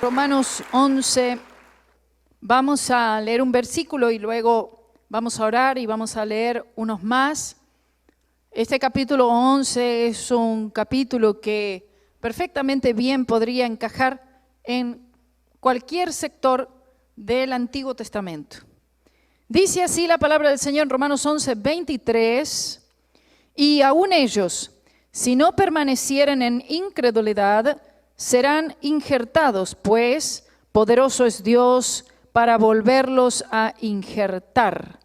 Romanos 11, vamos a leer un versículo y luego vamos a orar y vamos a leer unos más. Este capítulo 11 es un capítulo que perfectamente bien podría encajar en cualquier sector del Antiguo Testamento. Dice así la palabra del Señor en Romanos 11, 23, y aún ellos, si no permanecieren en incredulidad, serán injertados, pues poderoso es Dios para volverlos a injertar.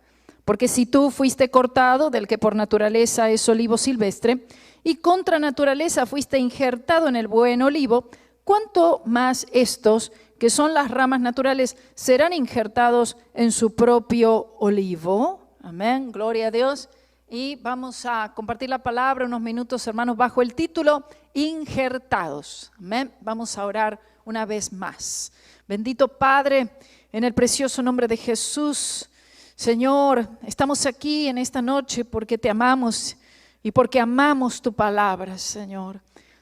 Porque si tú fuiste cortado del que por naturaleza es olivo silvestre, y contra naturaleza fuiste injertado en el buen olivo, ¿cuánto más estos, que son las ramas naturales, serán injertados en su propio olivo? Amén, gloria a Dios. Y vamos a compartir la palabra unos minutos, hermanos, bajo el título Injertados. Amén. Vamos a orar una vez más. Bendito Padre, en el precioso nombre de Jesús, Señor, estamos aquí en esta noche porque te amamos y porque amamos tu palabra, Señor.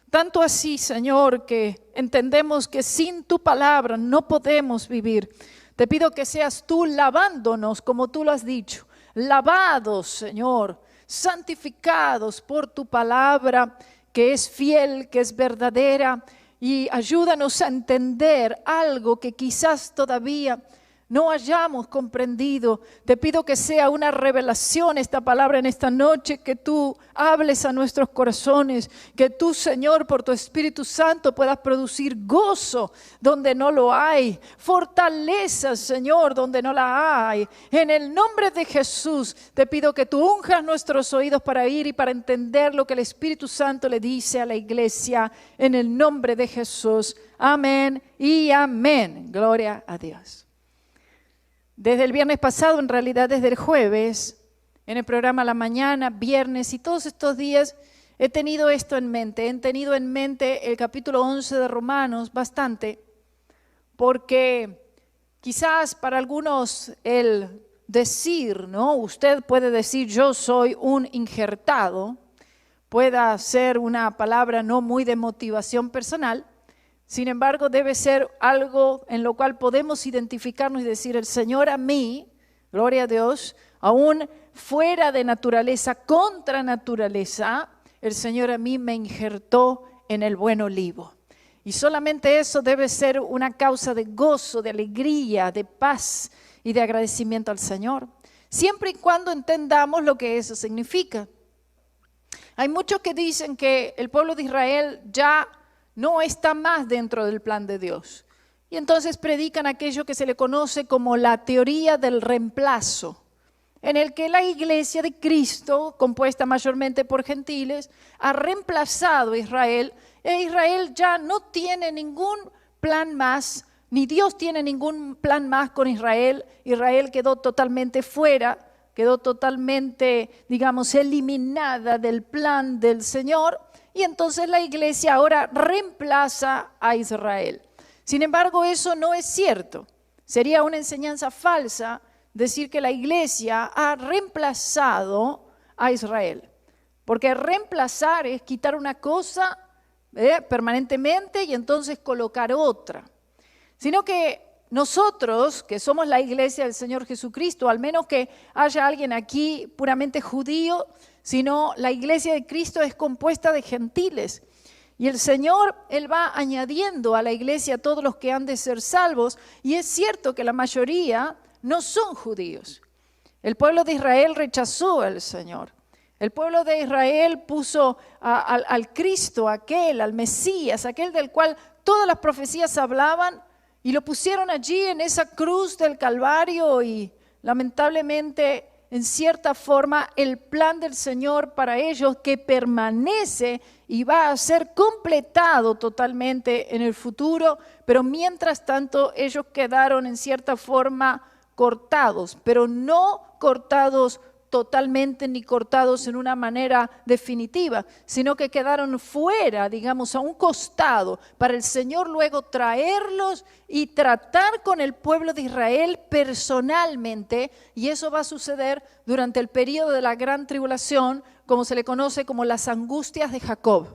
Tanto así, Señor, que entendemos que sin tu palabra no podemos vivir. Te pido que seas tú lavándonos como tú lo has dicho. Lavados, Señor, santificados por tu palabra, que es fiel, que es verdadera, y ayúdanos a entender algo que quizás todavía no hayamos comprendido. Te pido que sea una revelación esta palabra en esta noche, que tú hables a nuestros corazones, que tú, Señor, por tu Espíritu Santo puedas producir gozo donde no lo hay, fortaleza, Señor, donde no la hay. En el nombre de Jesús te pido que tú unjas nuestros oídos para oír y para entender lo que el Espíritu Santo le dice a la iglesia, en el nombre de Jesús. Amén y amén. Gloria a Dios. Desde el viernes pasado, en realidad desde el jueves, en el programa La Mañana, viernes y todos estos días, he tenido esto en mente. He tenido en mente el capítulo 11 de Romanos bastante, porque quizás para algunos el decir, ¿no? Usted puede decir yo soy un injertado, pueda ser una palabra no muy de motivación personal. Sin embargo, debe ser algo en lo cual podemos identificarnos y decir, el Señor a mí, gloria a Dios, aún fuera de naturaleza, contra naturaleza, el Señor a mí me injertó en el buen olivo. Y solamente eso debe ser una causa de gozo, de alegría, de paz y de agradecimiento al Señor, siempre y cuando entendamos lo que eso significa. Hay muchos que dicen que el pueblo de Israel ya no está más dentro del plan de Dios. Y entonces predican aquello que se le conoce como la teoría del reemplazo, en el que la iglesia de Cristo, compuesta mayormente por gentiles, ha reemplazado a Israel, e Israel ya no tiene ningún plan más, ni Dios tiene ningún plan más con Israel. Israel quedó totalmente fuera, quedó totalmente, digamos, eliminada del plan del Señor. Y entonces la iglesia ahora reemplaza a Israel. Sin embargo, eso no es cierto. Sería una enseñanza falsa decir que la iglesia ha reemplazado a Israel. Porque reemplazar es quitar una cosa permanentemente y entonces colocar otra. Sino que nosotros, que somos la iglesia del Señor Jesucristo, al menos que haya alguien aquí puramente judío, sino la iglesia de Cristo es compuesta de gentiles. Y el Señor, Él va añadiendo a la iglesia a todos los que han de ser salvos. Y es cierto que la mayoría no son judíos. El pueblo de Israel rechazó al Señor. El pueblo de Israel puso al Cristo, al Mesías, aquel del cual todas las profecías hablaban, y lo pusieron allí en esa cruz del Calvario. Y lamentablemente, en cierta forma, el plan del Señor para ellos, que permanece y va a ser completado totalmente en el futuro, pero mientras tanto ellos quedaron en cierta forma cortados, pero no cortados totalmente ni cortados en una manera definitiva, sino que quedaron fuera, digamos, a un costado, para el Señor luego traerlos y tratar con el pueblo de Israel personalmente. Y eso va a suceder durante el periodo de la gran tribulación, como se le conoce como las angustias de Jacob.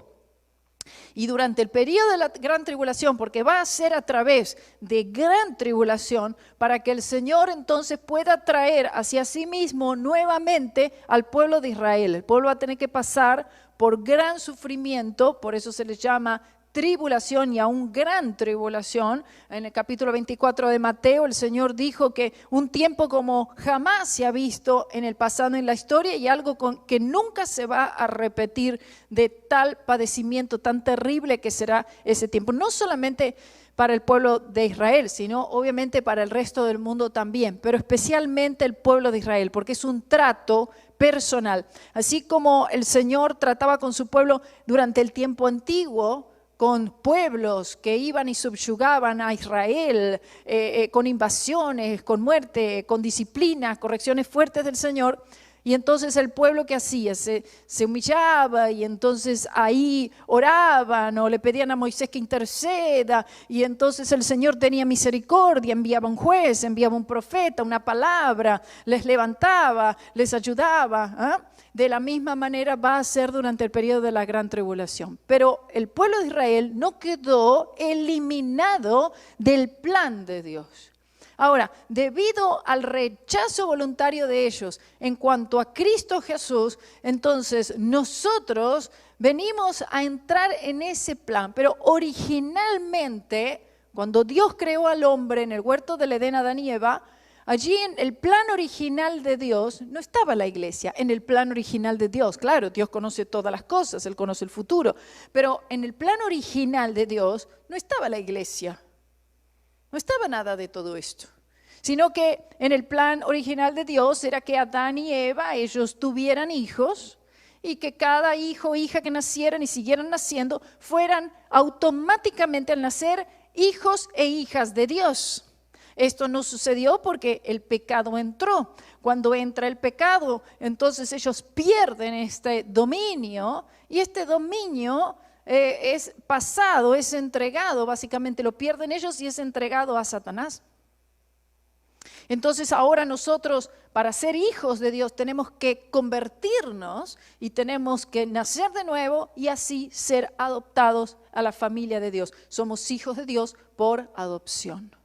Y durante el periodo de la gran tribulación, porque va a ser a través de gran tribulación, para que el Señor entonces pueda traer hacia sí mismo nuevamente al pueblo de Israel. El pueblo va a tener que pasar por gran sufrimiento, por eso se les llama tribulación y aún gran tribulación. En el capítulo 24 de Mateo, el Señor dijo que un tiempo como jamás se ha visto en el pasado en la historia y algo que nunca se va a repetir, de tal padecimiento tan terrible que será ese tiempo. No solamente para el pueblo de Israel, sino obviamente para el resto del mundo también, pero especialmente el pueblo de Israel, porque es un trato personal. Así como el Señor trataba con su pueblo durante el tiempo antiguo, con pueblos que iban y subyugaban a Israel, con invasiones, con muerte, con disciplinas, correcciones fuertes del Señor. Y entonces el pueblo, ¿qué hacía? Se humillaba y entonces ahí oraban o le pedían a Moisés que interceda, y entonces el Señor tenía misericordia, enviaba un juez, enviaba un profeta, una palabra, les levantaba, les ayudaba. De la misma manera va a ser durante el periodo de la gran tribulación. Pero el pueblo de Israel no quedó eliminado del plan de Dios. Ahora, debido al rechazo voluntario de ellos en cuanto a Cristo Jesús, entonces nosotros venimos a entrar en ese plan. Pero originalmente, cuando Dios creó al hombre en el huerto del Edén, Adán y Eva, allí en el plan original de Dios no estaba la iglesia. En el plan original de Dios, claro, Dios conoce todas las cosas, Él conoce el futuro. Pero en el plan original de Dios no estaba la iglesia. No estaba nada de todo esto. Sino que en el plan original de Dios era que Adán y Eva, ellos tuvieran hijos, y que cada hijo o hija que nacieran y siguieran naciendo fueran automáticamente al nacer hijos e hijas de Dios. Esto no sucedió porque el pecado entró. Cuando entra el pecado, entonces ellos pierden este dominio, y este dominio es pasado, es entregado, básicamente lo pierden ellos y es entregado a Satanás. Entonces ahora nosotros, para ser hijos de Dios, tenemos que convertirnos y tenemos que nacer de nuevo y así ser adoptados a la familia de Dios. Somos hijos de Dios por adopción.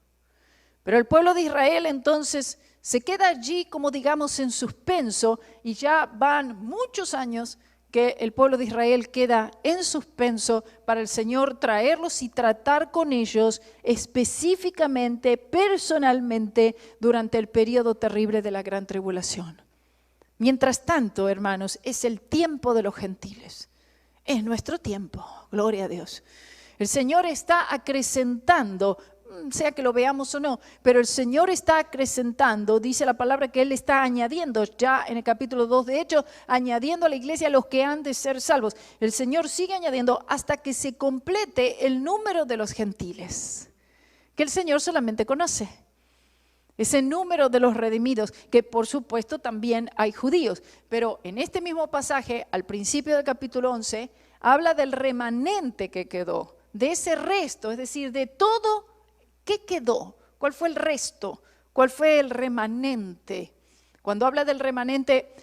Pero el pueblo de Israel entonces se queda allí, como digamos, en suspenso, y ya van muchos años que el pueblo de Israel queda en suspenso para el Señor traerlos y tratar con ellos específicamente, personalmente, durante el periodo terrible de la gran tribulación. Mientras tanto, hermanos, es el tiempo de los gentiles. Es nuestro tiempo, gloria a Dios. El Señor está acrecentando, sea que lo veamos o no, pero el Señor está acrecentando, dice la palabra que Él está añadiendo, ya en el capítulo 2 de Hechos, añadiendo a la iglesia los que han de ser salvos. El Señor sigue añadiendo hasta que se complete el número de los gentiles, que el Señor solamente conoce. Ese número de los redimidos, que por supuesto también hay judíos, pero en este mismo pasaje, al principio del capítulo 11, habla del remanente que quedó, de ese resto, es decir, de todo. ¿Qué quedó? ¿Cuál fue el resto? ¿Cuál fue el remanente? Cuando habla del remanente,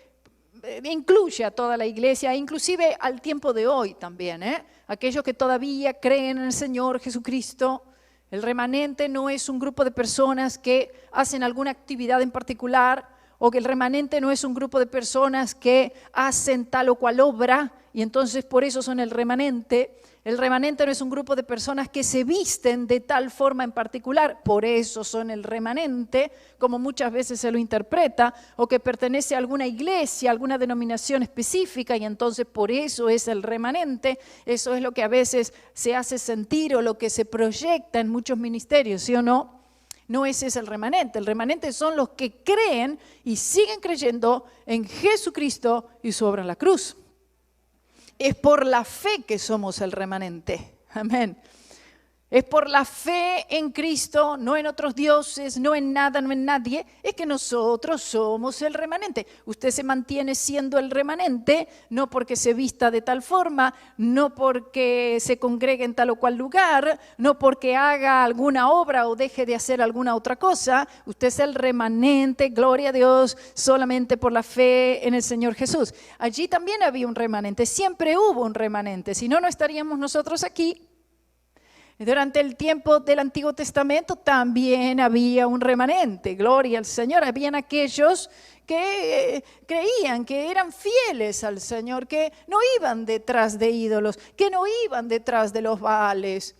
incluye a toda la iglesia, inclusive al tiempo de hoy también, aquellos que todavía creen en el Señor Jesucristo. El remanente no es un grupo de personas que hacen alguna actividad en particular, o que el remanente no es un grupo de personas que hacen tal o cual obra, y entonces por eso son el remanente. El remanente no es un grupo de personas que se visten de tal forma en particular, por eso son el remanente, como muchas veces se lo interpreta, o que pertenece a alguna iglesia, a alguna denominación específica, y entonces por eso es el remanente. Eso es lo que a veces se hace sentir o lo que se proyecta en muchos ministerios, ¿sí o no? No ese es el remanente. El remanente son los que creen y siguen creyendo en Jesucristo y su obra en la cruz. Es por la fe que somos el remanente. Amén. Es por la fe en Cristo, no en otros dioses, no en nada, no en nadie, es que nosotros somos el remanente. Usted se mantiene siendo el remanente, no porque se vista de tal forma, no porque se congregue en tal o cual lugar, no porque haga alguna obra o deje de hacer alguna otra cosa. Usted es el remanente, gloria a Dios, solamente por la fe en el Señor Jesús. Allí también había un remanente, siempre hubo un remanente, si no, no estaríamos nosotros aquí. Durante el tiempo del Antiguo Testamento también había un remanente, gloria al Señor. Habían aquellos que creían, que eran fieles al Señor, que no iban detrás de ídolos, que no iban detrás de los Baales.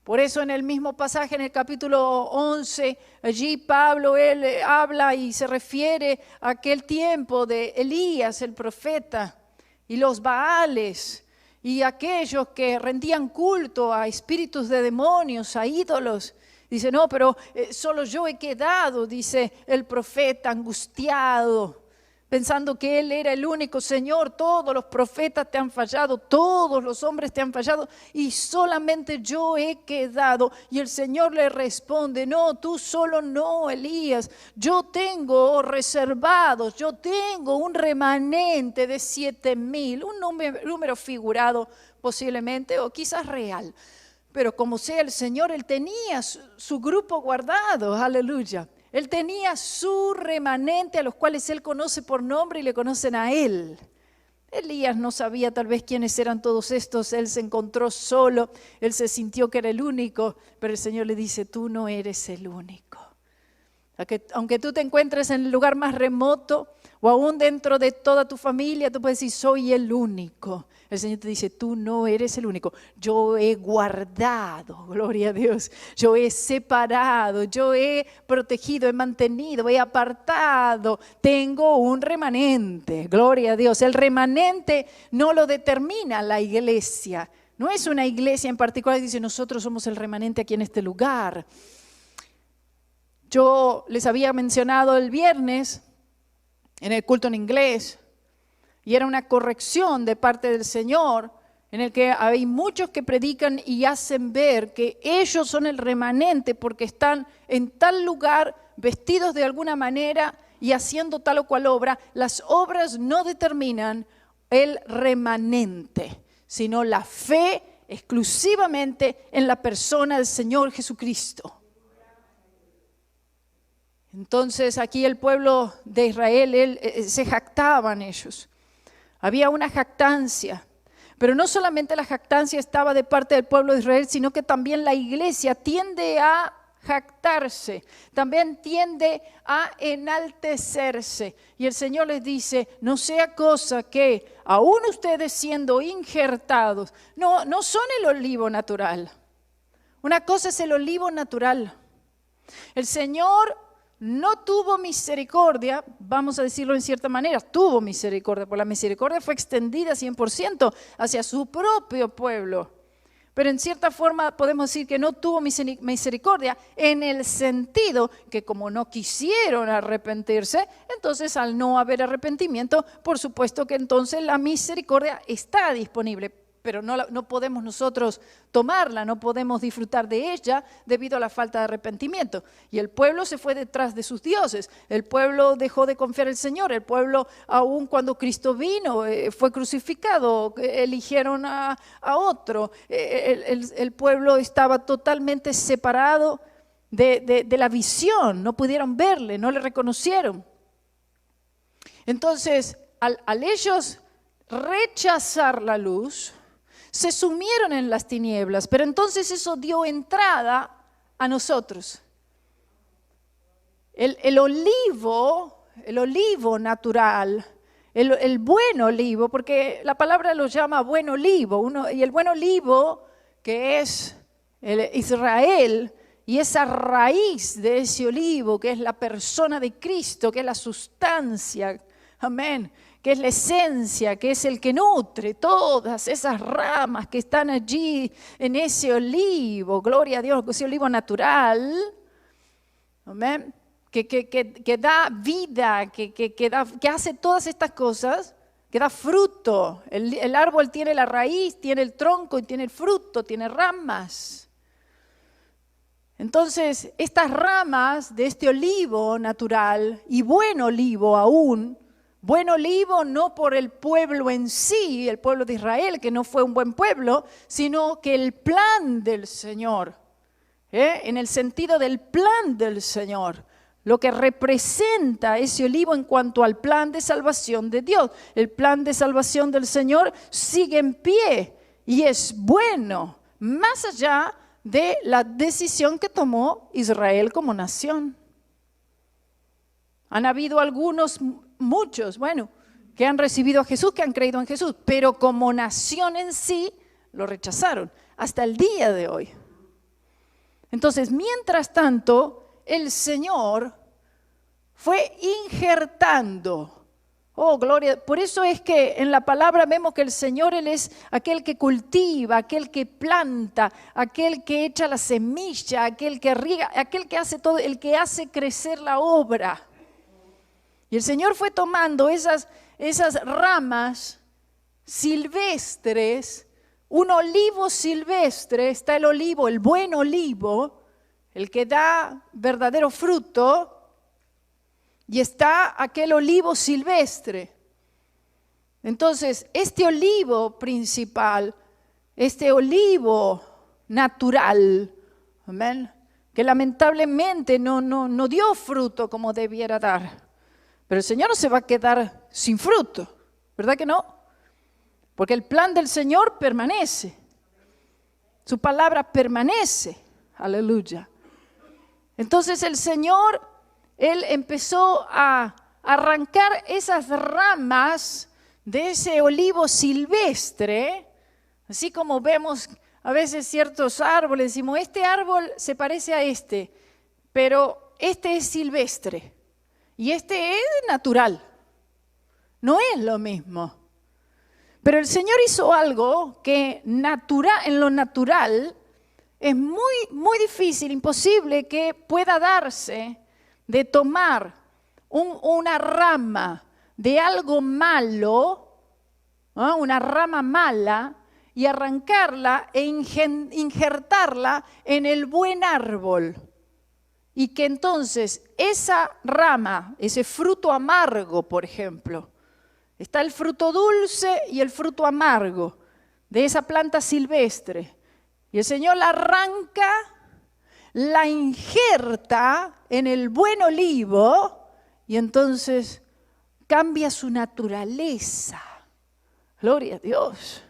Por eso en el mismo pasaje, en el capítulo 11, allí Pablo, él habla y se refiere a aquel tiempo de Elías, el profeta, y los Baales, y aquellos que rendían culto a espíritus de demonios, a ídolos. Dice, no, pero solo yo he quedado, dice el profeta, angustiado, pensando que él era el único Señor. Todos los profetas te han fallado, todos los hombres te han fallado, y solamente yo he quedado. Y el Señor le responde, no, tú solo no, Elías. Yo tengo reservados, yo tengo un remanente de 7,000, un número figurado posiblemente, o quizás real. Pero como sea el Señor, Él tenía su grupo guardado, aleluya. Él tenía su remanente a los cuales Él conoce por nombre y le conocen a Él. Elías no sabía tal vez quiénes eran todos estos, él se encontró solo, él se sintió que era el único, pero el Señor le dice, tú no eres el único. Aunque tú te encuentres en el lugar más remoto o aún dentro de toda tu familia, tú puedes decir, soy el único. El Señor te dice, tú no eres el único. Yo he guardado, gloria a Dios. Yo he separado, yo he protegido, he mantenido, he apartado. Tengo un remanente, gloria a Dios. El remanente no lo determina la iglesia. No es una iglesia en particular que dice, nosotros somos el remanente aquí en este lugar. Yo les había mencionado el viernes en el culto en inglés, y era una corrección de parte del Señor, en el que hay muchos que predican y hacen ver que ellos son el remanente porque están en tal lugar, vestidos de alguna manera y haciendo tal o cual obra. Las obras no determinan el remanente, sino la fe exclusivamente en la persona del Señor Jesucristo. Entonces aquí el pueblo de Israel, se jactaban ellos. Había una jactancia, pero no solamente la jactancia estaba de parte del pueblo de Israel, sino que también la iglesia tiende a jactarse, también tiende a enaltecerse. Y el Señor les dice, no sea cosa que aún ustedes siendo injertados, no son el olivo natural. Una cosa es el olivo natural. El Señor no tuvo misericordia, vamos a decirlo en cierta manera, tuvo misericordia, porque la misericordia fue extendida 100% hacia su propio pueblo. Pero en cierta forma podemos decir que no tuvo misericordia en el sentido que como no quisieron arrepentirse, entonces al no haber arrepentimiento, por supuesto que entonces la misericordia está disponible. Pero no podemos nosotros tomarla, no podemos disfrutar de ella debido a la falta de arrepentimiento. Y el pueblo se fue detrás de sus dioses, el pueblo dejó de confiar en el Señor, el pueblo aún cuando Cristo vino, fue crucificado, eligieron a otro. El pueblo estaba totalmente separado de la visión, no pudieron verle, no le reconocieron. Entonces, al ellos rechazar la luz, se sumieron en las tinieblas, pero entonces eso dio entrada a nosotros. El olivo natural, el buen olivo, porque la palabra lo llama buen olivo, y el buen olivo que es Israel, y esa raíz de ese olivo que es la persona de Cristo, que es la sustancia, amén, que es la esencia, que es el que nutre todas esas ramas que están allí en ese olivo, gloria a Dios, ese olivo natural, amén, que da vida, que hace todas estas cosas, que da fruto. El árbol tiene la raíz, tiene el tronco y tiene el fruto, tiene ramas. Entonces, estas ramas de este olivo natural, y buen olivo aún, buen olivo no por el pueblo en sí, el pueblo de Israel, que no fue un buen pueblo, sino que el plan del Señor, en el sentido del plan del Señor, lo que representa ese olivo en cuanto al plan de salvación de Dios. El plan de salvación del Señor sigue en pie y es bueno, más allá de la decisión que tomó Israel como nación. Han habido algunos, muchos, que han recibido a Jesús, que han creído en Jesús, pero como nación en sí lo rechazaron hasta el día de hoy. Entonces, mientras tanto, el Señor fue injertando. Oh, gloria. Por eso es que en la palabra vemos que el Señor, Él es aquel que cultiva, aquel que planta, aquel que echa la semilla, aquel que riega, aquel que hace todo, el que hace crecer la obra. Y el Señor fue tomando esas ramas silvestres, un olivo silvestre, está el olivo, el buen olivo, el que da verdadero fruto, y está aquel olivo silvestre. Entonces, este olivo principal, este olivo natural, amén, que lamentablemente no dio fruto como debiera dar. Pero el Señor no se va a quedar sin fruto, ¿verdad que no? Porque el plan del Señor permanece. Su palabra permanece. Aleluya. Entonces el Señor, Él empezó a arrancar esas ramas de ese olivo silvestre, así como vemos a veces ciertos árboles, decimos, este árbol se parece a este, pero este es silvestre y este es natural, no es lo mismo. Pero el Señor hizo algo que en lo natural es muy difícil, imposible que pueda darse, de tomar una rama de algo malo, ¿no? Una rama mala, y arrancarla e injertarla en el buen árbol. Y que entonces esa rama, ese fruto amargo, por ejemplo, está el fruto dulce y el fruto amargo de esa planta silvestre. Y el Señor la arranca, la injerta en el buen olivo y entonces cambia su naturaleza. Gloria a Dios.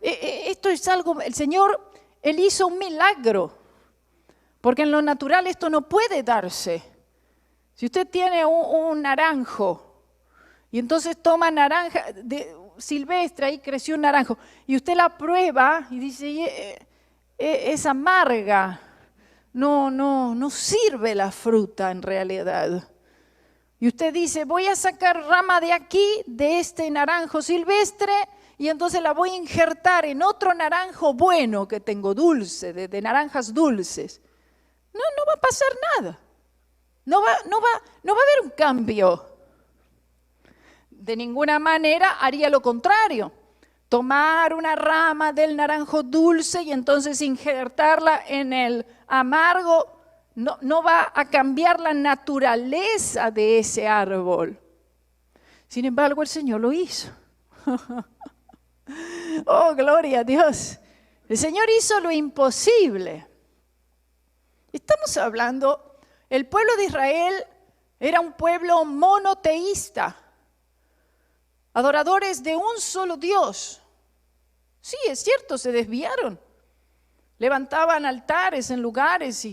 Esto es algo, el Señor, Él hizo un milagro, porque en lo natural esto no puede darse. Si usted tiene un naranjo y entonces toma naranja silvestre, ahí creció un naranjo, y usted la prueba y dice, es amarga, no sirve la fruta en realidad. Y usted dice, voy a sacar rama de aquí, de este naranjo silvestre, y entonces la voy a injertar en otro naranjo bueno que tengo dulce, de naranjas dulces. No va a pasar nada. No va a haber un cambio. De ninguna manera haría lo contrario. Tomar una rama del naranjo dulce y entonces injertarla en el amargo no va a cambiar la naturaleza de ese árbol. Sin embargo, el Señor lo hizo. Oh, gloria a Dios. El Señor hizo lo imposible. Estamos hablando, el pueblo de Israel era un pueblo monoteísta, adoradores de un solo Dios. Sí, es cierto, se desviaron. Levantaban altares en lugares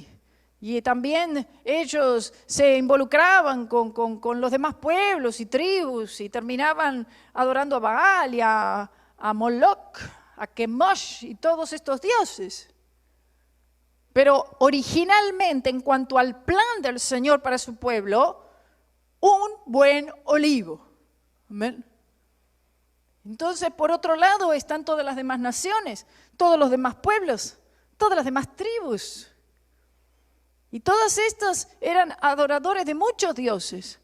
y también ellos se involucraban con los demás pueblos y tribus y terminaban adorando a Baal y a Moloch, a Kemosh y todos estos dioses. Pero originalmente, en cuanto al plan del Señor para su pueblo, un buen olivo. Amén. Entonces, por otro lado, están todas las demás naciones, todos los demás pueblos, todas las demás tribus. Y todos estos eran adoradores de muchos dioses.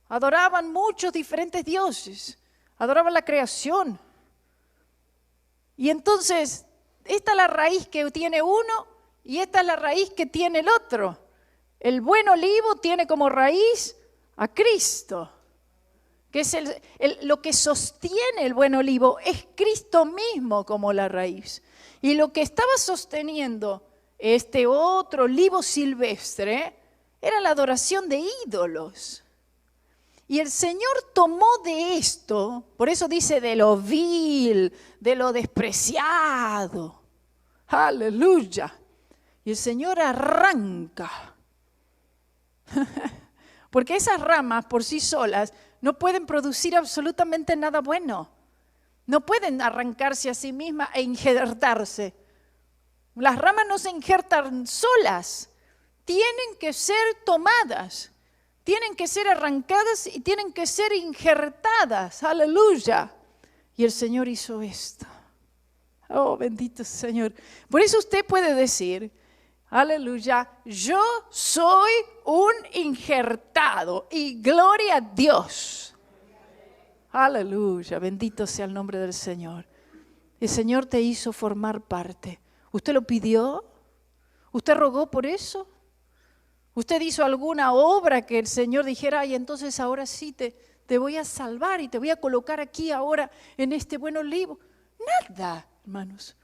Adoraban muchos diferentes dioses. Adoraban la creación. Y entonces, esta es la raíz que tiene uno Y esta es la raíz que tiene el otro. El buen olivo tiene como raíz a Cristo, que es lo que sostiene el buen olivo, es Cristo mismo como la raíz. Y lo que estaba sosteniendo este otro olivo silvestre era la adoración de ídolos. Y el Señor tomó de esto, por eso dice de lo vil, de lo despreciado. Aleluya. Y el Señor arranca. Porque esas ramas por sí solas no pueden producir absolutamente nada bueno. No pueden arrancarse a sí mismas e injertarse. Las ramas no se injertan solas. Tienen que ser tomadas. Tienen que ser arrancadas y tienen que ser injertadas. Aleluya. Y el Señor hizo esto. Oh, bendito Señor. Por eso usted puede decir, aleluya, yo soy un injertado y gloria a Dios. Aleluya, bendito sea el nombre del Señor. El Señor te hizo formar parte. ¿Usted lo pidió? ¿Usted rogó por eso? ¿Usted hizo alguna obra que el Señor dijera, ay, entonces ahora sí te voy a salvar y te voy a colocar aquí ahora en este buen olivo? Nada, hermanos.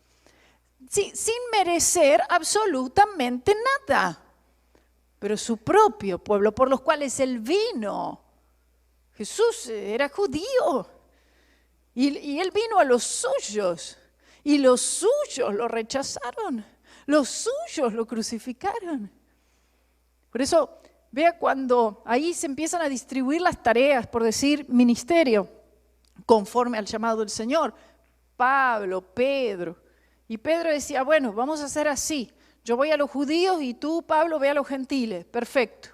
Sí, sin merecer absolutamente nada. Pero su propio pueblo, por los cuales Él vino. Jesús era judío. Y Él vino a los suyos. Y los suyos lo rechazaron. Los suyos lo crucificaron. Por eso, vea cuando ahí se empiezan a distribuir las tareas, por decir ministerio, conforme al llamado del Señor. Pablo, Pedro. Y Pedro decía, bueno, vamos a hacer así. Yo voy a los judíos y tú, Pablo, ve a los gentiles. Perfecto.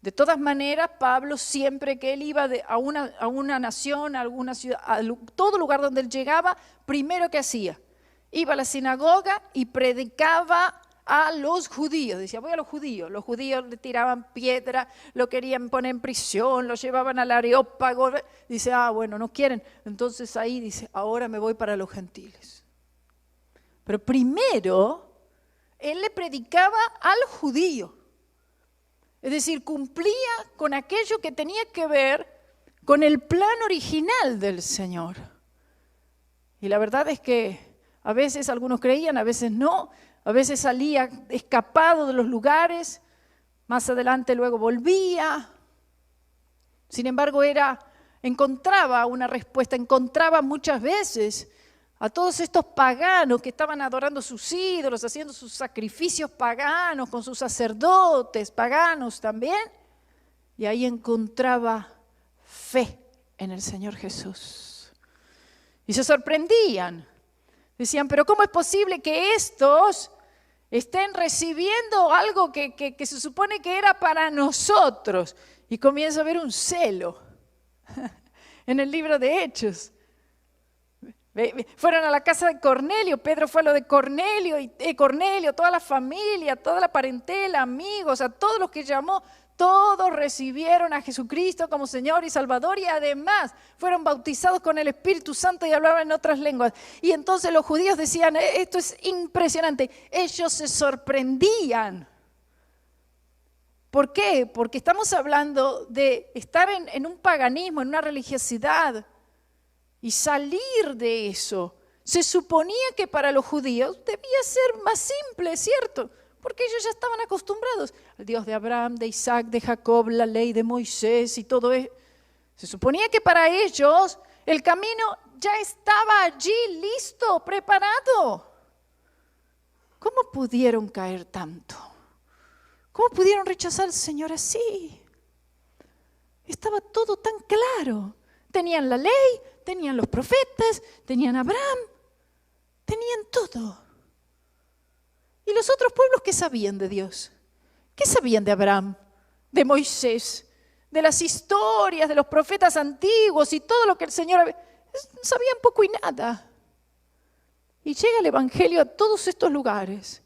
De todas maneras, Pablo siempre que él iba a una nación, a alguna ciudad, a todo lugar donde él llegaba, primero que hacía, iba a la sinagoga y predicaba a los judíos. Decía, voy a los judíos le tiraban piedra, lo querían poner en prisión, lo llevaban al Areópago. Dice, bueno, no quieren. Entonces ahí dice, ahora me voy para los gentiles. Pero primero, él le predicaba al judío. Es decir, cumplía con aquello que tenía que ver con el plan original del Señor. Y la verdad es que a veces algunos creían, a veces no. A veces salía escapado de los lugares, más adelante luego volvía. Sin embargo, encontraba una respuesta, encontraba muchas veces a todos estos paganos que estaban adorando sus ídolos, haciendo sus sacrificios paganos con sus sacerdotes paganos también. Y ahí encontraba fe en el Señor Jesús. Y se sorprendían. Decían, pero ¿cómo es posible que estos estén recibiendo algo que se supone que era para nosotros? Y comienza a haber un celo en el libro de Hechos. Fueron a la casa de Cornelio, Pedro fue a lo de Cornelio, y Cornelio, toda la familia, toda la parentela, amigos, a todos los que llamó, todos recibieron a Jesucristo como Señor y Salvador y además fueron bautizados con el Espíritu Santo y hablaban en otras lenguas. Y entonces los judíos decían, esto es impresionante, ellos se sorprendían. ¿Por qué? Porque estamos hablando de estar en un paganismo, en una religiosidad y salir de eso. Se suponía que para los judíos debía ser más simple, ¿cierto? Porque ellos ya estaban acostumbrados al Dios de Abraham, de Isaac, de Jacob, la ley de Moisés y todo eso. Se suponía que para ellos el camino ya estaba allí, listo, preparado. ¿Cómo pudieron caer tanto? ¿Cómo pudieron rechazar al Señor así? Estaba todo tan claro. Tenían la ley, tenían los profetas, tenían a Abraham, tenían todo. ¿Y los otros pueblos qué sabían de Dios? ¿Qué sabían de Abraham, de Moisés, de las historias de los profetas antiguos y todo lo que el Señor había? Sabían poco y nada. Y llega el Evangelio a todos estos lugares.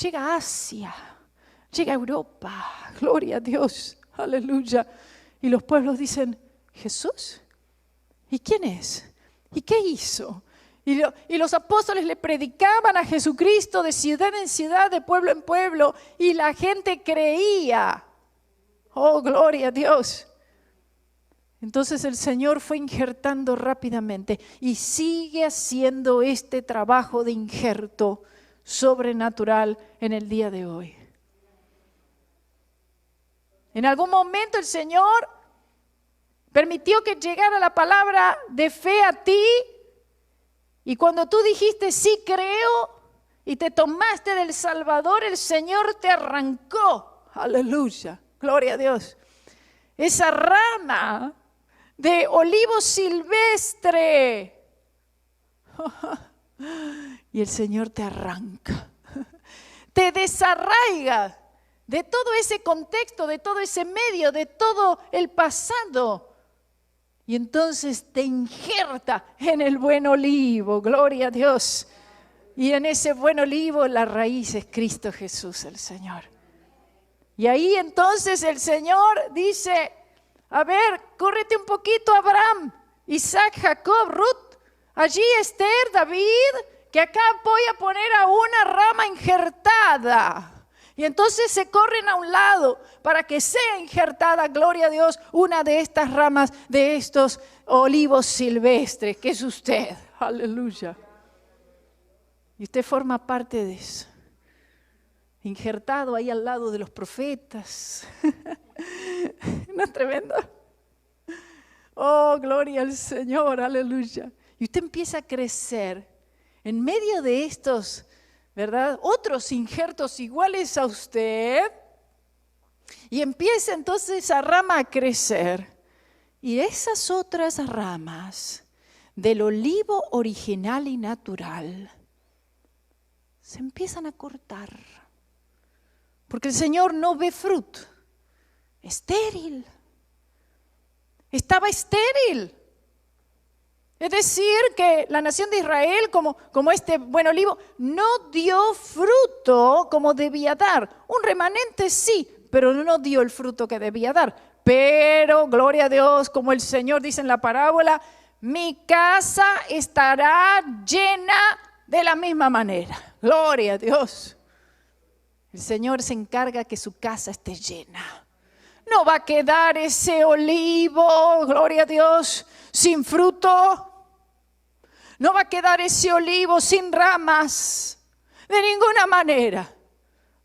Llega a Asia, llega a Europa, gloria a Dios, aleluya. Y los pueblos dicen, ¿Jesús? ¿Y quién es? ¿Y qué hizo? Y los apóstoles le predicaban a Jesucristo de ciudad en ciudad, de pueblo en pueblo, y la gente creía. Oh, gloria a Dios. Entonces el Señor fue injertando rápidamente y sigue haciendo este trabajo de injerto sobrenatural en el día de hoy. En algún momento el Señor permitió que llegara la palabra de fe a ti, y cuando tú dijiste sí creo y te tomaste del Salvador, el Señor te arrancó. Aleluya, gloria a Dios. Esa rama de olivo silvestre. Y el Señor te arranca, te desarraiga de todo ese contexto, de todo ese medio, de todo el pasado. Y entonces te injerta en el buen olivo, gloria a Dios. Y en ese buen olivo la raíz es Cristo Jesús, el Señor. Y ahí entonces el Señor dice, a ver, córrete un poquito Abraham, Isaac, Jacob, Ruth, allí Esther, David, que acá voy a poner a una rama injertada. Y entonces se corren a un lado para que sea injertada, gloria a Dios, una de estas ramas de estos olivos silvestres, que es usted. Aleluya. Y usted forma parte de eso. Injertado ahí al lado de los profetas. ¿No es tremendo? Oh, gloria al Señor, aleluya. Y usted empieza a crecer en medio de estos, ¿verdad?, otros injertos iguales a usted, y empieza entonces esa rama a crecer. Y esas otras ramas del olivo original y natural se empiezan a cortar. Porque el Señor no ve fruto. Estéril. Estaba estéril. Es decir, que la nación de Israel, como este buen olivo, no dio fruto como debía dar. Un remanente sí, pero no dio el fruto que debía dar. Pero, gloria a Dios, como el Señor dice en la parábola, mi casa estará llena de la misma manera. Gloria a Dios. El Señor se encarga que su casa esté llena. No va a quedar ese olivo, gloria a Dios, sin fruto. No va a quedar ese olivo sin ramas. De ninguna manera.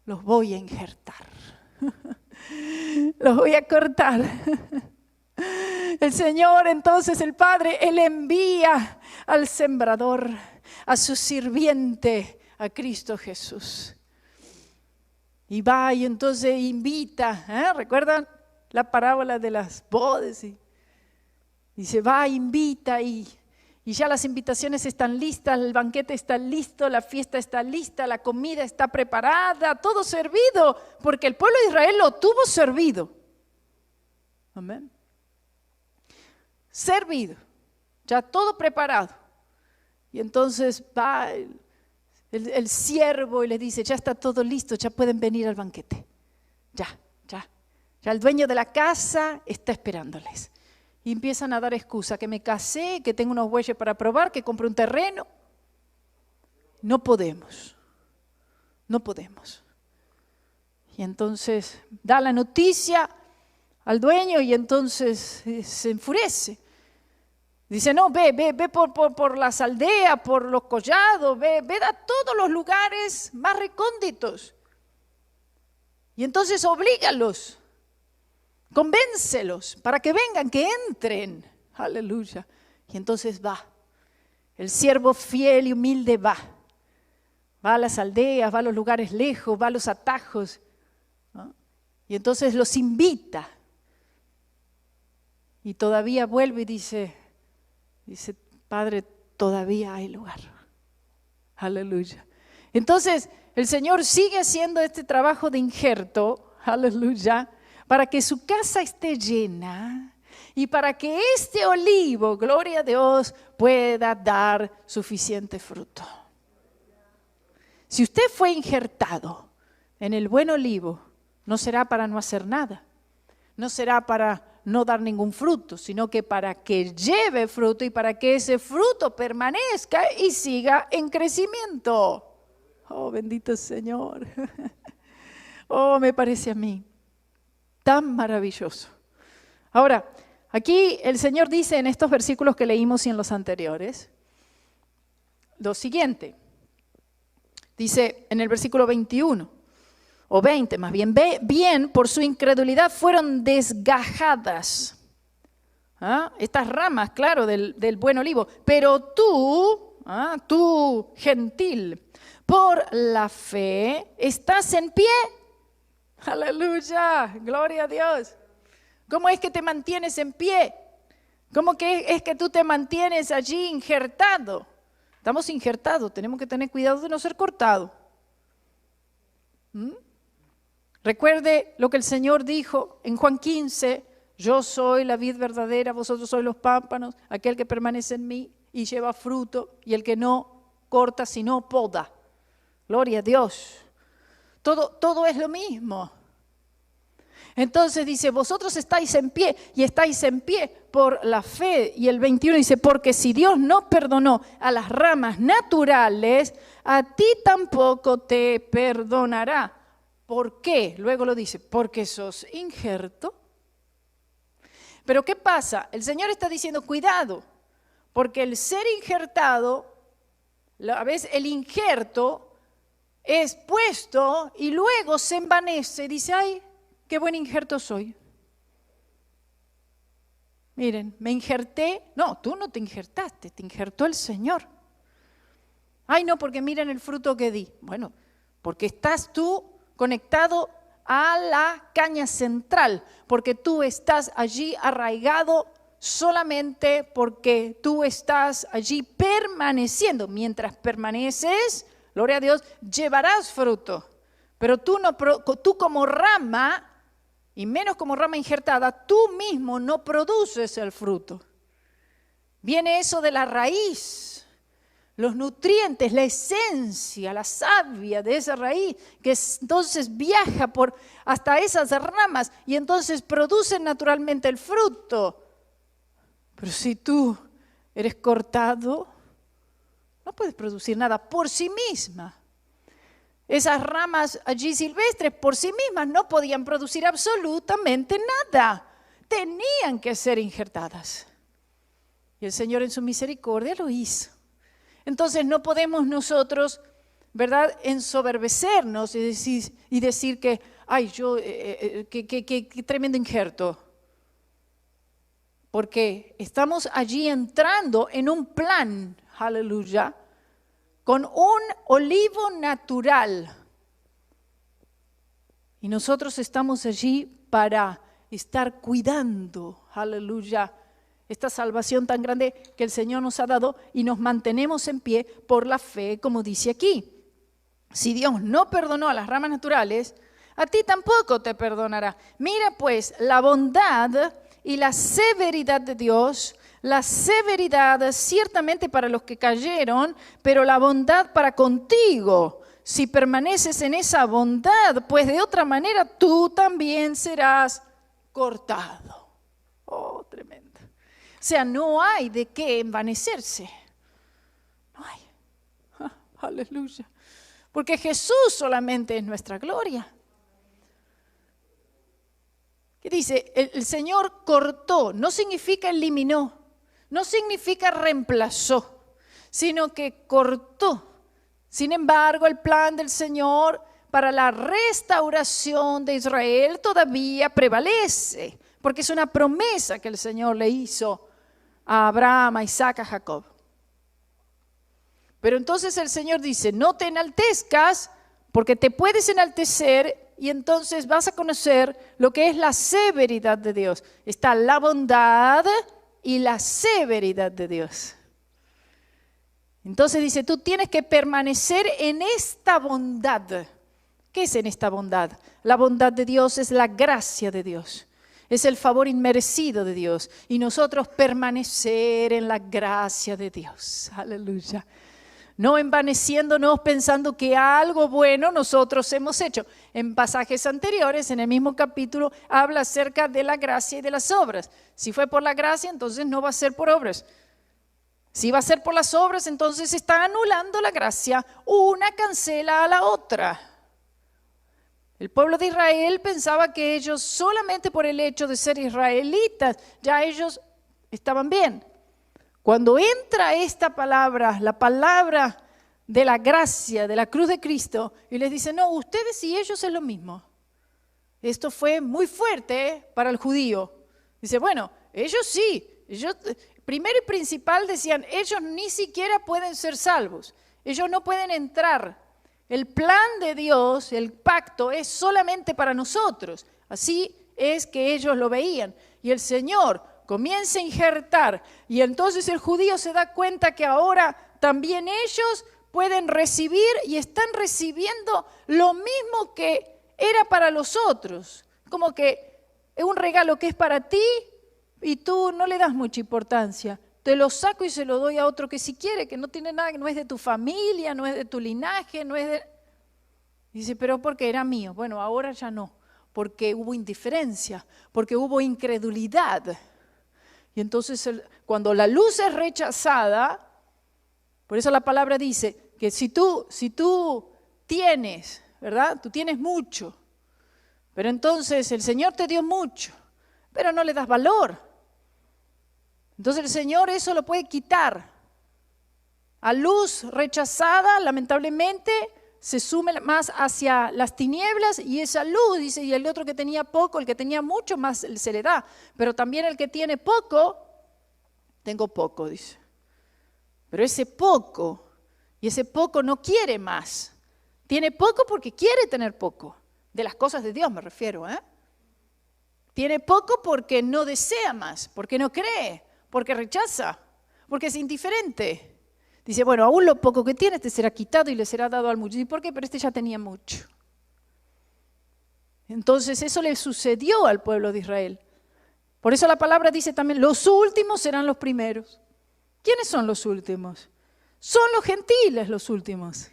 Los voy a injertar. Los voy a cortar. El Señor, entonces, el Padre, Él envía al sembrador, a su sirviente, a Cristo Jesús. Y va y entonces invita, ¿recuerdan la parábola de las bodas? Y dice, va, invita y ya las invitaciones están listas, el banquete está listo, la fiesta está lista, la comida está preparada, todo servido, porque el pueblo de Israel lo tuvo servido. Amén. Servido, ya todo preparado. Y entonces va el siervo y le dice, ya está todo listo, ya pueden venir al banquete. Ya el dueño de la casa está esperándoles. Y empiezan a dar excusa, que me casé, que tengo unos bueyes para probar, que compré un terreno. No podemos. Y entonces da la noticia al dueño y entonces se enfurece. Dice, no, ve por las aldeas, por los collados, ve a todos los lugares más recónditos. Y entonces oblígalos, convéncelos para que vengan, que entren. Aleluya. Y entonces va. El siervo fiel y humilde va. Va a las aldeas, va a los lugares lejos, va a los atajos, ¿no? Y entonces los invita. Y todavía vuelve y dice, Padre, todavía hay lugar. Aleluya. Entonces, el Señor sigue haciendo este trabajo de injerto, aleluya, para que su casa esté llena y para que este olivo, gloria a Dios, pueda dar suficiente fruto. Si usted fue injertado en el buen olivo, no será para no hacer nada, no será para no dar ningún fruto, sino que para que lleve fruto y para que ese fruto permanezca y siga en crecimiento. Oh, bendito Señor. Oh, me parece a mí tan maravilloso. Ahora, aquí el Señor dice en estos versículos que leímos y en los anteriores, lo siguiente. Dice en el versículo 21, o 20 más bien, bien por su incredulidad fueron desgajadas. Estas ramas, claro, del buen olivo. Pero tú gentil, por la fe, estás en pie. Aleluya, gloria a Dios. ¿Cómo es que te mantienes en pie? ¿Cómo que es que tú te mantienes allí injertado? Estamos injertados, tenemos que tener cuidado de no ser cortados. Recuerde lo que el Señor dijo en Juan 15, yo soy la vid verdadera, vosotros sois los pámpanos, aquel que permanece en mí y lleva fruto, y el que no corta sino poda. Gloria a Dios. Todo es lo mismo. Entonces dice, vosotros estáis en pie y estáis en pie por la fe. Y el 21 dice, porque si Dios no perdonó a las ramas naturales, a ti tampoco te perdonará. ¿Por qué? Luego lo dice, porque sos injerto. Pero ¿qué pasa? El Señor está diciendo, cuidado, porque el ser injertado, a veces el injerto es puesto y luego se envanece y dice, ay, qué buen injerto soy. Miren, me injerté. No, tú no te injertaste, te injertó el Señor. Ay, no, porque miren el fruto que di. Bueno, porque estás tú conectado a la caña central, porque tú estás allí arraigado solamente porque tú estás allí permaneciendo. Mientras permaneces, gloria a Dios, llevarás fruto. Pero tú como rama, y menos como rama injertada, tú mismo no produces el fruto. Viene eso de la raíz, los nutrientes, la esencia, la savia de esa raíz, que entonces viaja hasta esas ramas y entonces producen naturalmente el fruto. Pero si tú eres cortado, no puedes producir nada por sí misma. Esas ramas allí silvestres por sí mismas no podían producir absolutamente nada. Tenían que ser injertadas. Y el Señor en su misericordia lo hizo. Entonces no podemos nosotros, ¿verdad?, ensoberbecernos y decir que, ay, qué tremendo injerto. Porque estamos allí entrando en un plan, aleluya, con un olivo natural. Y nosotros estamos allí para estar cuidando, aleluya, esta salvación tan grande que el Señor nos ha dado y nos mantenemos en pie por la fe, como dice aquí. Si Dios no perdonó a las ramas naturales, a ti tampoco te perdonará. Mira pues la bondad y la severidad de Dios. La severidad ciertamente para los que cayeron, pero la bondad para contigo. Si permaneces en esa bondad, pues de otra manera tú también serás cortado. Oh, tremendo. O sea, no hay de qué envanecerse. No hay. Aleluya. Porque Jesús solamente es nuestra gloria. ¿Qué dice? El Señor cortó, no significa eliminó. No significa reemplazó, sino que cortó. Sin embargo, el plan del Señor para la restauración de Israel todavía prevalece, porque es una promesa que el Señor le hizo a Abraham, a Isaac, a Jacob. Pero entonces el Señor dice, no te enaltezcas, porque te puedes enaltecer y entonces vas a conocer lo que es la severidad de Dios. Está la bondad y la severidad de Dios. Entonces dice, tú tienes que permanecer en esta bondad. ¿Qué es en esta bondad? La bondad de Dios es la gracia de Dios. Es el favor inmerecido de Dios. Y nosotros permanecer en la gracia de Dios. Aleluya. no envaneciéndonos pensando que algo bueno nosotros hemos hecho. En pasajes anteriores, en el mismo capítulo, habla acerca de la gracia y de las obras. Si fue por la gracia, entonces no va a ser por obras. Si va a ser por las obras, entonces está anulando la gracia. Una cancela a la otra. El pueblo de Israel pensaba que ellos, solamente por el hecho de ser israelitas, ya ellos estaban bien. Cuando entra esta palabra, la palabra de la gracia, de la cruz de Cristo, y les dice, no, ustedes y ellos es lo mismo. Esto fue muy fuerte para el judío. Dice, bueno, ellos sí. Ellos, primero y principal decían, ellos ni siquiera pueden ser salvos. Ellos no pueden entrar. El plan de Dios, el pacto, es solamente para nosotros. Así es que ellos lo veían. Y el Señor comienza a injertar. Y entonces el judío se da cuenta que ahora también ellos pueden recibir y están recibiendo lo mismo que era para los otros. Como que es un regalo que es para ti y tú no le das mucha importancia. Te lo saco y se lo doy a otro que si quiere, que no tiene nada, no es de tu familia, no es de tu linaje, no es de... Dice, pero porque era mío. Bueno, ahora ya no, porque hubo indiferencia, porque hubo incredulidad. Y entonces cuando la luz es rechazada, por eso la palabra dice que si tú tienes, ¿verdad? Tú tienes mucho, pero entonces el Señor te dio mucho, pero no le das valor. Entonces el Señor eso lo puede quitar. A luz rechazada, lamentablemente, se sume más hacia las tinieblas y esa luz, dice, y el otro que tenía poco, el que tenía mucho, más se le da. Pero también el que tiene poco, tengo poco, dice. Pero ese poco, y ese poco no quiere más. Tiene poco porque quiere tener poco. De las cosas de Dios me refiero, ¿eh? Tiene poco porque no desea más, porque no cree, porque rechaza, porque es indiferente. Dice, bueno, aún lo poco que tiene te será quitado y le será dado al mucho. ¿Y por qué? Pero este ya tenía mucho. Entonces eso le sucedió al pueblo de Israel. Por eso la palabra dice también, los últimos serán los primeros. ¿Quiénes son los últimos? Son los gentiles los últimos.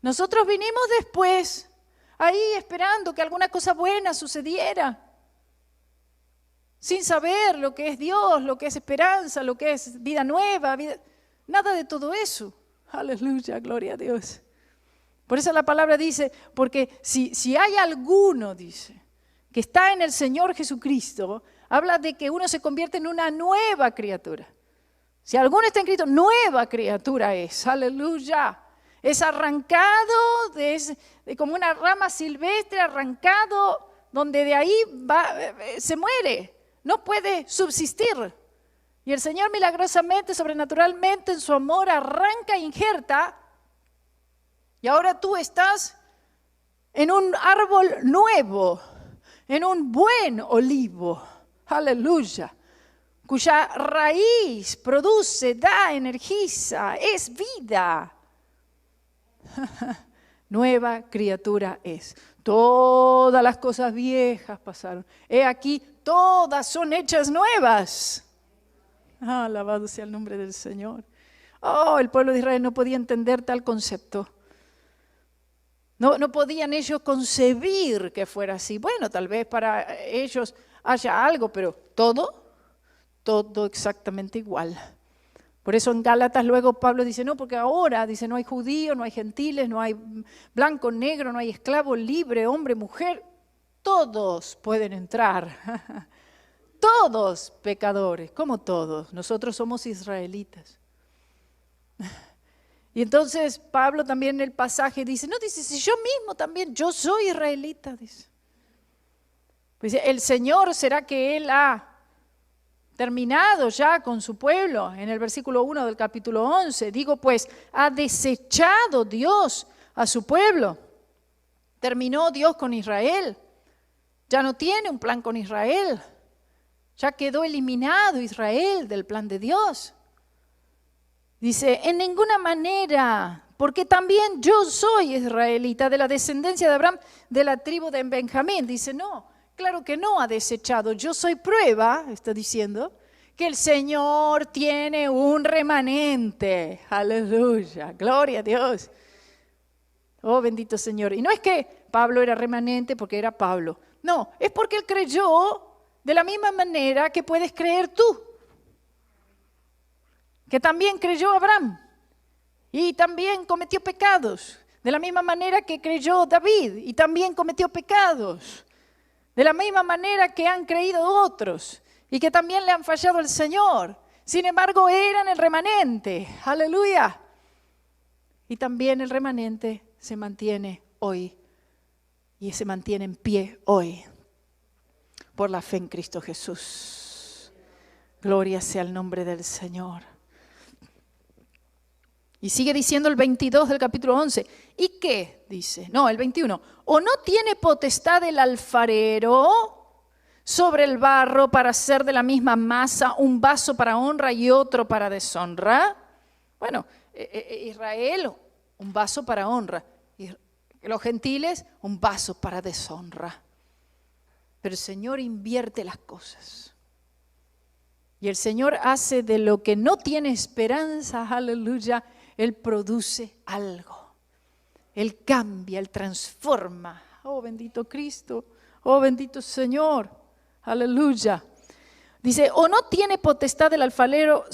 Nosotros vinimos después, ahí esperando que alguna cosa buena sucediera, sin saber lo que es Dios, lo que es esperanza, lo que es vida nueva, nada de todo eso. Aleluya, gloria a Dios. Por eso la palabra dice, porque si hay alguno, dice, que está en el Señor Jesucristo, habla de que uno se convierte en una nueva criatura. Si alguno está en Cristo, nueva criatura es. Aleluya. Es arrancado, como una rama silvestre, arrancado, donde de ahí se muere. No puede subsistir. Y el Señor milagrosamente, sobrenaturalmente, en su amor, arranca e injerta. Y ahora tú estás en un árbol nuevo, en un buen olivo. Aleluya. Cuya raíz produce, da, energiza, es vida. Nueva criatura es. Todas las cosas viejas pasaron. He aquí, todas son hechas nuevas. Alabado sea el nombre del Señor. Oh, el pueblo de Israel no podía entender tal concepto. No podían ellos concebir que fuera así. Bueno, tal vez para ellos haya algo, pero todo exactamente igual. Por eso en Gálatas luego Pablo dice, no, porque ahora, dice, no hay judío, no hay gentiles, no hay blanco, negro, no hay esclavo, libre, hombre, mujer. Todos pueden entrar. Todos pecadores, como todos. Nosotros somos israelitas. Y entonces Pablo también en el pasaje dice, no, dice, si yo mismo también, yo soy israelita, dice. Pues el Señor, ¿será que Él ha terminado ya con su pueblo? En el versículo 1 del capítulo 11, digo pues, ha desechado Dios a su pueblo. Terminó Dios con Israel. Ya no tiene un plan con Israel. Ya quedó eliminado Israel del plan de Dios. Dice, en ninguna manera, porque también yo soy israelita, de la descendencia de Abraham, de la tribu de Benjamín. Dice, no, claro que no ha desechado. Yo soy prueba, está diciendo, que el Señor tiene un remanente. Aleluya, gloria a Dios. Oh, bendito Señor. Y no es que Pablo era remanente porque era Pablo. No, es porque él creyó de la misma manera que puedes creer tú. Que también creyó Abraham y también cometió pecados. De la misma manera que creyó David y también cometió pecados. De la misma manera que han creído otros y que también le han fallado al Señor. Sin embargo, eran el remanente. Aleluya. Y también el remanente se mantiene hoy y se mantiene en pie hoy por la fe en Cristo Jesús. Gloria sea el nombre del Señor. Y sigue diciendo el 22 del capítulo 11. ¿Y qué? Dice. No, el 21. ¿O no tiene potestad el alfarero sobre el barro para hacer de la misma masa un vaso para honra y otro para deshonra? Bueno, Israel, un vaso para honra. Y los gentiles, un vaso para deshonra. Pero el Señor invierte las cosas. Y el Señor hace de lo que no tiene esperanza, aleluya, Él produce algo. Él cambia, Él transforma. Oh, bendito Cristo. Oh, bendito Señor. Aleluya. Dice, ¿o no tiene potestad el alfarero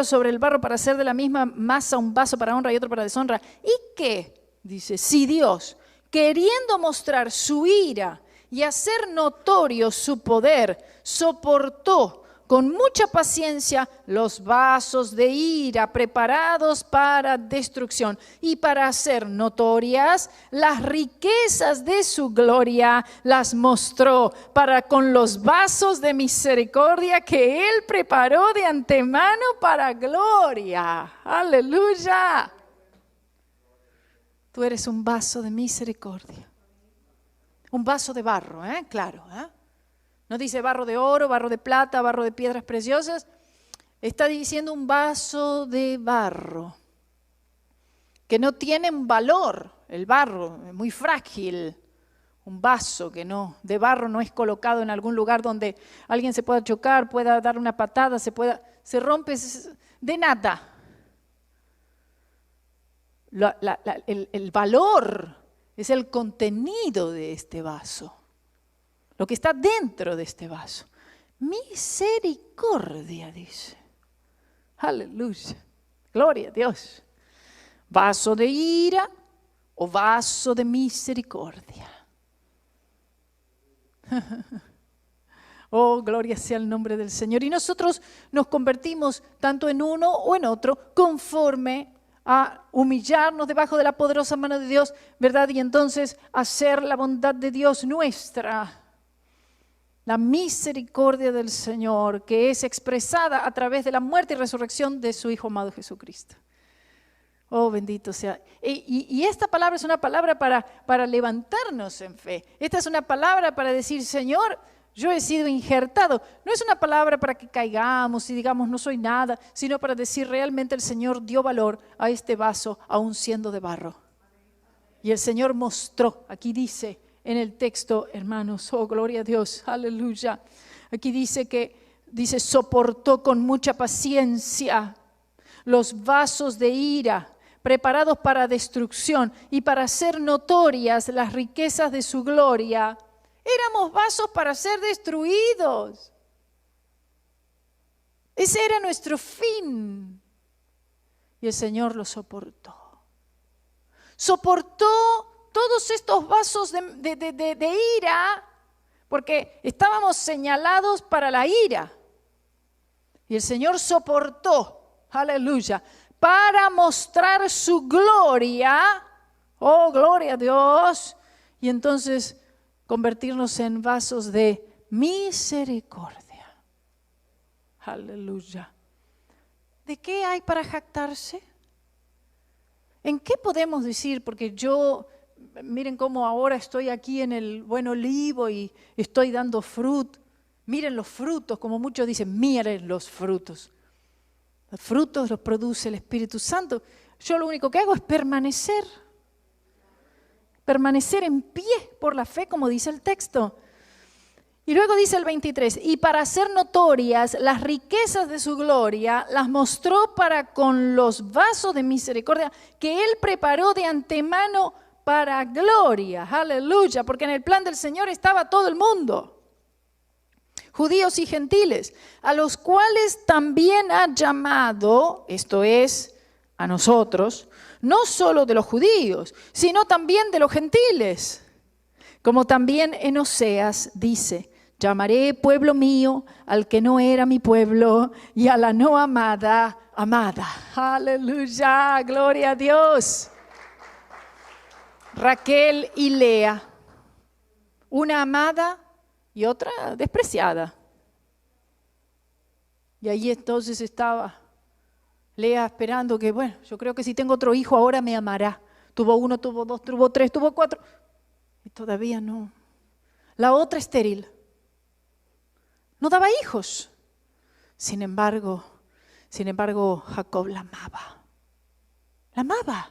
sobre el barro para hacer de la misma masa un vaso para honra y otro para deshonra? ¿Y qué? Dice, si Dios, queriendo mostrar su ira y hacer notorio su poder, soportó con mucha paciencia los vasos de ira preparados para destrucción y para hacer notorias las riquezas de su gloria, las mostró para con los vasos de misericordia que Él preparó de antemano para gloria. ¡Aleluya! Tú eres un vaso de misericordia. Un vaso de barro, claro, No dice barro de oro, barro de plata, barro de piedras preciosas. Está diciendo un vaso de barro que no tiene un valor. El barro es muy frágil. Un vaso que no, de barro no es colocado en algún lugar donde alguien se pueda chocar, pueda dar una patada, se rompe de nada. El valor es el contenido de este vaso. Lo que está dentro de este vaso. Misericordia, dice. Aleluya. Gloria a Dios. Vaso de ira o vaso de misericordia. Oh, gloria sea el nombre del Señor. Y nosotros nos convertimos tanto en uno o en otro conforme a humillarnos debajo de la poderosa mano de Dios, ¿verdad? Y entonces hacer la bondad de Dios nuestra. La misericordia del Señor que es expresada a través de la muerte y resurrección de su Hijo amado Jesucristo. Oh, bendito sea. Y esta palabra es una palabra para levantarnos en fe. Esta es una palabra para decir, Señor, yo he sido injertado. No es una palabra para que caigamos y digamos no soy nada, sino para decir realmente el Señor dio valor a este vaso aún siendo de barro. Y el Señor mostró, aquí dice, en el texto, hermanos, oh, gloria a Dios, aleluya. Aquí dice, soportó con mucha paciencia los vasos de ira preparados para destrucción y para hacer notorias las riquezas de su gloria. Éramos vasos para ser destruidos. Ese era nuestro fin. Y el Señor lo soportó. Soportó todos estos vasos de ira, porque estábamos señalados para la ira. Y el Señor soportó, aleluya, para mostrar su gloria, oh, gloria a Dios, y entonces convertirnos en vasos de misericordia. Aleluya. ¿De qué hay para jactarse? ¿En qué podemos decir? Porque miren cómo ahora estoy aquí en el buen olivo y estoy dando fruto. Miren los frutos, como muchos dicen, miren los frutos. Los frutos los produce el Espíritu Santo. Yo lo único que hago es permanecer. Permanecer en pie por la fe, como dice el texto. Y luego dice el 23, y para hacer notorias las riquezas de su gloria, las mostró para con los vasos de misericordia que Él preparó de antemano para gloria. Aleluya, porque en el plan del Señor estaba todo el mundo, judíos y gentiles, a los cuales también ha llamado, esto es, a nosotros, no solo de los judíos, sino también de los gentiles. Como también en Oseas dice, llamaré pueblo mío al que no era mi pueblo y a la no amada, amada. Aleluya, gloria a Dios. Raquel y Lea, una amada y otra despreciada. Y ahí entonces estaba Lea esperando que, bueno, yo creo que si tengo otro hijo ahora me amará. Tuvo 1, tuvo 2, tuvo 3, tuvo 4 y todavía no. La otra estéril. No daba hijos. Sin embargo, Jacob la amaba. La amaba.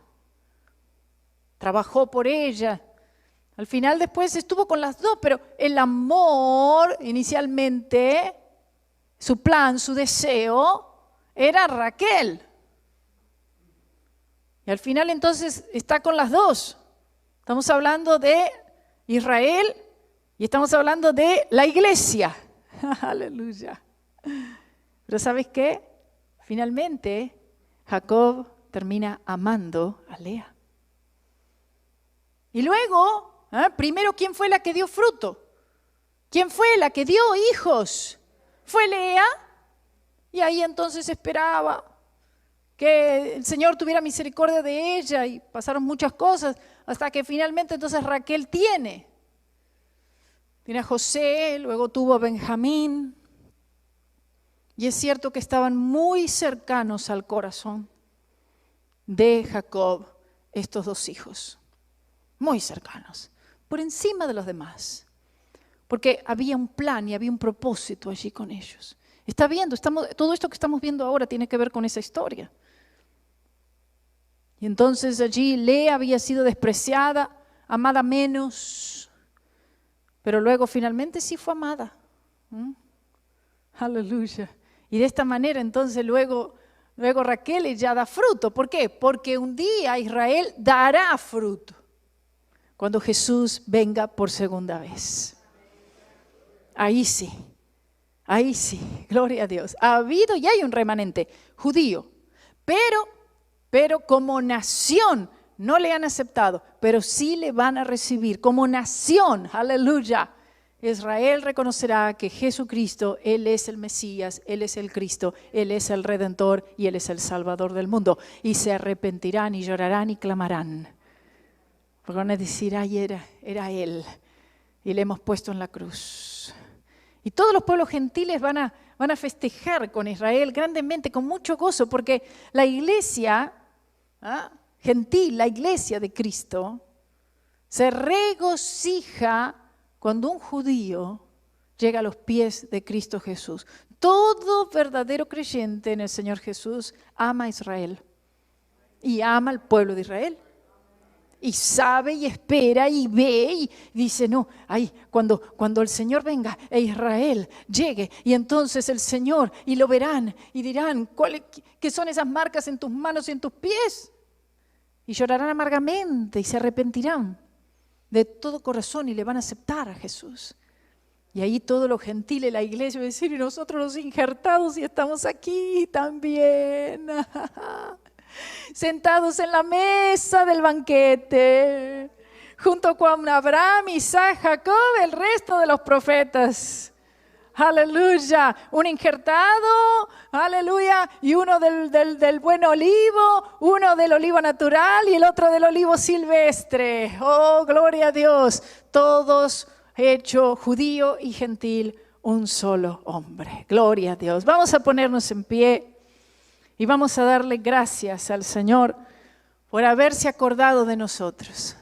Trabajó por ella. Al final después estuvo con las dos, pero el amor inicialmente, su plan, su deseo, era Raquel. Y al final entonces está con las dos. Estamos hablando de Israel y estamos hablando de la iglesia. Aleluya. Pero ¿sabes qué? Finalmente Jacob termina amando a Lea. Y luego, primero, ¿quién fue la que dio fruto? ¿Quién fue la que dio hijos? Fue Lea. Y ahí entonces esperaba que el Señor tuviera misericordia de ella y pasaron muchas cosas hasta que finalmente entonces Raquel tiene a José, luego tuvo a Benjamín. Y es cierto que estaban muy cercanos al corazón de Jacob estos dos hijos. Muy cercanos, por encima de los demás. Porque había un plan y había un propósito allí con ellos. Está viendo, todo esto que estamos viendo ahora tiene que ver con esa historia. Y entonces allí Lea había sido despreciada, amada menos, pero luego finalmente sí fue amada. Aleluya. Y de esta manera entonces luego Raquel ya da fruto. ¿Por qué? Porque un día Israel dará fruto cuando Jesús venga por segunda vez. Ahí sí, gloria a Dios. Ha habido y hay un remanente judío, pero como nación no le han aceptado, pero sí le van a recibir como nación. Aleluya. Israel reconocerá que Jesucristo, Él es el Mesías, Él es el Cristo, Él es el Redentor y Él es el Salvador del mundo. Y se arrepentirán y llorarán y clamarán. Porque van a decir, ay, era Él y le hemos puesto en la cruz. Y todos los pueblos gentiles van a festejar con Israel grandemente, con mucho gozo, porque la iglesia gentil, la iglesia de Cristo, se regocija cuando un judío llega a los pies de Cristo Jesús. Todo verdadero creyente en el Señor Jesús ama a Israel y ama al pueblo de Israel. Y sabe y espera y ve y dice, no, cuando el Señor venga e Israel llegue y entonces el Señor, y lo verán y dirán, ¿qué son esas marcas en tus manos y en tus pies? Y llorarán amargamente y se arrepentirán de todo corazón y le van a aceptar a Jesús. Y ahí todos los gentiles, la iglesia va a decir, y nosotros los injertados y estamos aquí también. Sentados en la mesa del banquete, junto con Abraham, Isaac, Jacob, el resto de los profetas. Aleluya, un injertado, aleluya, y uno del buen olivo, uno del olivo natural y el otro del olivo silvestre. Oh, gloria a Dios, todos hechos judío y gentil, un solo hombre. Gloria a Dios. Vamos a ponernos en pie. Y vamos a darle gracias al Señor por haberse acordado de nosotros.